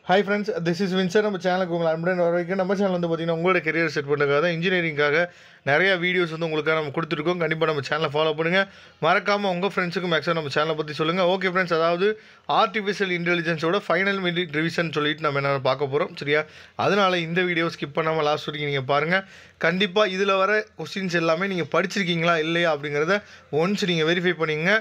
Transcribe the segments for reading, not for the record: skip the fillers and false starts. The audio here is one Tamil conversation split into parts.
Hi friends, this is Windsor. நம்ம சேனலுக்கு உங்களை அன்புடன் வரவேற்க. நம்ம சேனல் வந்து பார்த்தீங்கன்னா உங்களோட கெரியர் செட் பண்ணுறதுக்காக இன்ஜினியரிங்காக நிறையா வீடியோஸ் வந்து உங்களுக்காக நம்ம கொடுத்துருக்கோம். கண்டிப்பாக நம்ம சேனலை ஃபாலோ பண்ணுங்கள். மறக்காமல் உங்கள் ஃப்ரெண்ட்ஸுக்கும் மேக்ஸிமம் நம்ம சேனலை பற்றி சொல்லுங்கள். ஓகே ஃப்ரெண்ட்ஸ், அதாவது ஆர்டிஃபிஷியல் இன்டெலிஜென்ஸோட ஃபைனல் மினிட் ரிவிஷன் சொல்லிட்டு நம்ம என்ன பார்க்க போகிறோம், சரியா? அதனால் இந்த வீடியோ ஸ்கிப் பண்ணாமல் லாஸ்ட் வரைக்கும் நீங்கள் பாருங்கள். கண்டிப்பாக இதில் வர கொஸ்டின்ஸ் எல்லாமே நீங்கள் படிச்சிருக்கீங்களா இல்லையா அப்படிங்கிறத ஒன்ஸ் நீங்கள் வெரிஃபை பண்ணிங்க.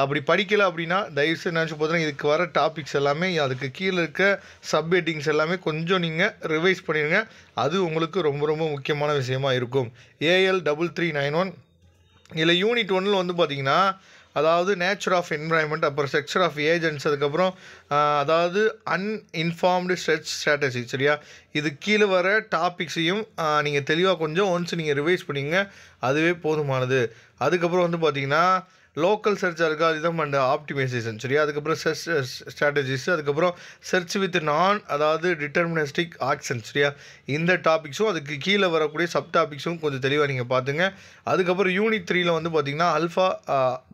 அப்படி படிக்கலை அப்படின்னா தயவுசெய்து நினச்சி பார்த்தீங்கன்னா இதுக்கு வர டாபிக்ஸ் எல்லாமே அதுக்கு கீழே இருக்க சப் ஹெட்டிங்ஸ் எல்லாமே கொஞ்சம் நீங்கள் ரிவைஸ் பண்ணிடுங்க. அது உங்களுக்கு ரொம்ப ரொம்ப முக்கியமான விஷயமா இருக்கும். AL 3391 இதில் யூனிட் 1 வந்து பார்த்திங்கன்னா அதாவது நேச்சர் ஆஃப் என்விரான்மெண்ட், அப்புறம் செக்ஷர் ஆஃப் ஏஜென்ட்ஸ், அதுக்கப்புறம் அதாவது அன்இன்ஃபார்ம்டு ஸ்ட்ரெச் ஸ்ட்ராட்டஜி, சரியா? இது கீழே வர டாபிக்ஸையும் நீங்கள் தெளிவாக கொஞ்சம் ஒன்ஸ் நீங்கள் ரிவைஸ் பண்ணிங்க, அதுவே போதுமானது. அதுக்கப்புறம் வந்து பார்த்திங்கன்னா local search algorithm and optimization, சரியா? அதுக்கப்புறம் சர்ச் ஸ்ட்ராட்டஜிஸ், அதுக்கப்புறம் சர்ச் வித் அதாவது டிட்டர்மினிஸ்டிக் ஆக்ஷன், சரியா? இந்த டாபிக்ஸும் அதுக்கு கீழே வரக்கூடிய சப் டாபிக்ஸும் கொஞ்சம் தெளிவாக நீங்கள் பார்த்துங்க. அதுக்கப்புறம் யூனிட் 3 வந்து பார்த்திங்கன்னா அல்ஃபா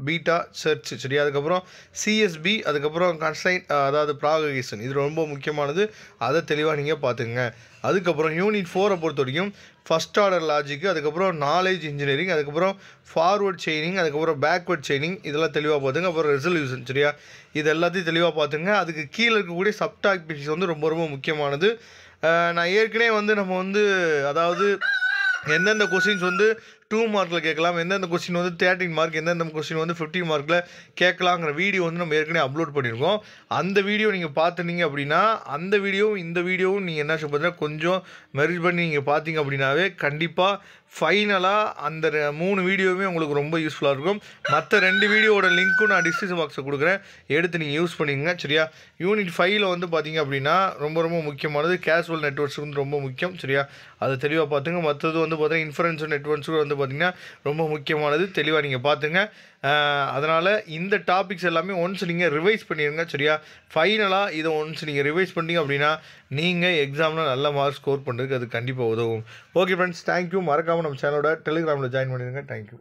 பீட்டா சர்ச், சரியா? அதுக்கப்புறம் CSB, அதுக்கப்புறம் கன்ஸ்ட்ரைன்ட் அதாவது ப்ராபகேஷன், இது ரொம்ப முக்கியமானது. அதை தெளிவாக நீங்கள் பார்த்துங்க. அதுக்கப்புறம் யூனிட் 4 பொறுத்த வரைக்கும் ஃபஸ்ட் ஆர்டர் லாஜிக்கு, அதுக்கப்புறம் நாலேஜ் இன்ஜினியரிங், அதுக்கப்புறம் ஃபார்வர்ட் செயினிங், அதுக்கப்புறம் பேக்வர்ட் செயினிங், இதெல்லாம் தெளிவாக பார்த்துங்க. அப்புறம் ரெசல்யூஷன், சரியா? இது எல்லாத்தையும் தெளிவாக பார்த்துங்க. அதுக்கு கீழே இருக்கக்கூடிய சப் டாபிக்ஸ் வந்து ரொம்ப ரொம்ப முக்கியமானது. நான் ஏற்கனவே வந்து நம்ம வந்து அதாவது எந்தெந்த கொஸ்டின்ஸ் வந்து 2 மார்க்கில் கேட்கலாம், எந்தெந்த கொஸ்டின் வந்து 13 மார்க், எந்தெந்த கொஸ்டின் வந்து 15 மார்க்கில் கேட்கலாங்கிற வீடியோ வந்து நம்ம ஏற்கனவே அப்லோட் பண்ணியிருக்கோம். அந்த வீடியோ நீங்கள் பார்த்துனீங்க அப்படின்னா அந்த வீடியோவும் இந்த வீடியோவும் நீங்கள் என்ன பார்த்தீங்கன்னா கொஞ்சம் மெர்ஜ் பண்ணி நீங்கள் பார்த்தீங்க அப்படின்னாவே கண்டிப்பாக ஃபைனலாக அந்த 3 வீடியோவுமே உங்களுக்கு ரொம்ப யூஸ்ஃபுல்லாக இருக்கும். மற்ற 2 வீடியோவோட லிங்க்கும் நான் டிஸ்கிரிப்ஷன் பாக்ஸில் கொடுக்குறேன், எடுத்து நீங்கள் யூஸ் பண்ணிங்க, சரியா? யூனிட் 5 வந்து பார்த்தீங்க அப்படின்னா ரொம்ப ரொம்ப முக்கியமானது கேஷுவல் நெட்வொர்க்ஸ் வந்து ரொம்ப முக்கியம், சரியா? அதை தெளிவாக பார்த்துங்க. மற்றது வந்து பார்த்தீங்கன்னா இன்ஃபரன்ஸ் நெட்வொர்க்ஸும் வந்து பார்த்திங்கன்னா ரொம்ப முக்கியமானது, தெளிவாக நீங்கள் பார்த்துங்க. அதனால் இந்த டாபிக்ஸ் எல்லாமே ஒன்ஸ் நீங்கள் ரிவைஸ் பண்ணிடுங்க, சரியா? ஃபைனலாக இதை ஒன்ஸ் நீங்கள் ரிவைஸ் பண்ணிங்க அப்படின்னா நீங்கள் எக்ஸாமில் நல்ல மார்க் ஸ்கோர் பண்ணுறதுக்கு அது கண்டிப்பாக உதவும். Okay friends, thank you. மறக்காமல் நம்ம சேனலோட டெலிகிராமில் ஜாயின் பண்ணிடுங்க. தேங்க்யூ.